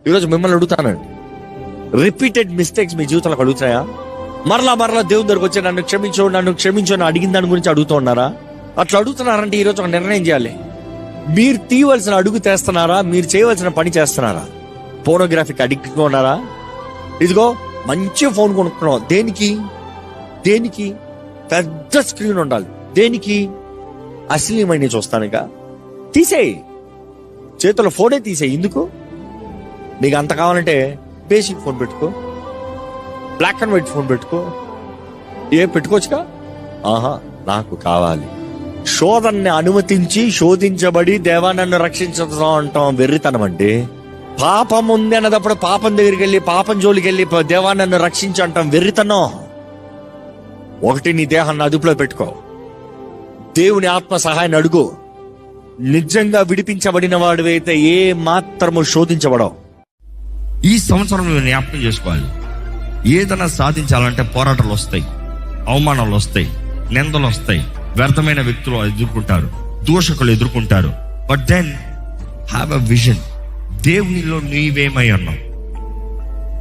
ఈరోజు మిమ్మల్ని అడుగుతానండి, రిపీటెడ్ మిస్టేక్స్ మీ జీవితంలో కలుగుతాయా? మరలా దేవుని దగ్గరకు వచ్చి నన్ను క్షమించు అని అడిగిన దాని గురించి అడుగుతూ ఉన్నారా? అట్లా అడుగుతున్నారంటే ఈరోజు ఒక నిర్ణయం చేయాలి. మీరు తీయవలసిన అడుగు చేస్తున్నారా? మీరు చేయవలసిన పని చేస్తున్నారా? పోర్నోగ్రఫీకి అడిక్ట్గా ఉన్నారా? ఇదిగో మంచి ఫోన్ కొనుక్కున్నాం, దేనికి పెద్ద స్క్రీన్ ఉండాలి, దేనికి? అశ్లీలమైన చూస్తానుగా, తీసేయి, చేతిలో ఫోనే తీసేయి. ఎందుకు? నీకు అంత కావాలంటే బేసిక్ ఫోన్ పెట్టుకో, బ్లాక్ అండ్ వైట్ ఫోన్ పెట్టుకో, పెట్టుకోవచ్చుగా. నాకు కావాలి. శోధనని అనుమతించి శోధించబడి దేవా నన్ను రక్షించడం అంటాం వెర్రితనం అండి. పాపం ఉంది అన్నదప్పుడు పాపం దగ్గరికి వెళ్ళి పాపం జోలికి వెళ్ళి దేవా నన్ను రక్షించి అంటాం వెర్రితనం. ఒకటి, నీ దేహాన్ని అదుపులో పెట్టుకో, దేవుని ఆత్మ సహాయాన్ని అడుగు. నిజంగా విడిపించబడిన వాడివైతే ఏ మాత్రము శోధించబడవు. ఈ సంవత్సరం నువ్వు జ్ఞాపకం చేసుకోవాలి, ఏదైనా సాధించాలంటే పోరాటాలు వస్తాయి, అవమానాలు వస్తాయి, నిందలు వస్తాయి, వ్యర్థమైన వ్యక్తులు ఎదుర్కొంటారు, దూషకులు ఎదుర్కొంటారు. But then have a vision. దేవునిలో నీవేమై ఉన్నావు?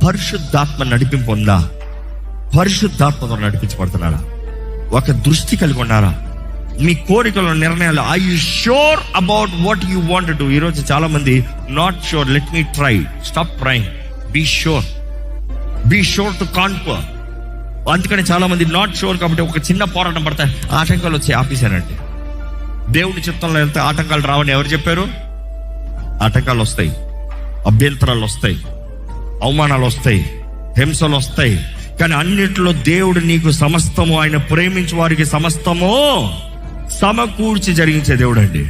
పరిశుద్ధాత్మ నడిపింపు ఉందా? పరిశుద్ధాత్మతో నడిపించబడుతున్నారా? ఒక దృష్టి కలిగి ఉన్నారా? మీ కోరికల నిర్ణయాలు, I you sure about what you want to do? ఈరోజు చాలా మంది not sure, let me try, stop trying, be sure to conquer. అందుకని చాలా మంది నాట్ షూర్ కాబట్టి ఒక చిన్న పోరాటం పడతాయి, ఆటంకాలు వచ్చి ఆపేశానంటే. దేవుడి చిత్తంలో వెళ్తే ఆటంకాలు రావని ఎవరు చెప్పారు? ఆటంకాలు వస్తాయి, అభ్యంతరాలు వస్తాయి, అవమానాలు వస్తాయి, హింసలు వస్తాయి. కానీ అన్నిట్లో దేవుడు నీకు సమస్తము, ఆయన ప్రేమించే వారికి సమస్తము సమకూర్చి జరిగించే దేవుడు అండి.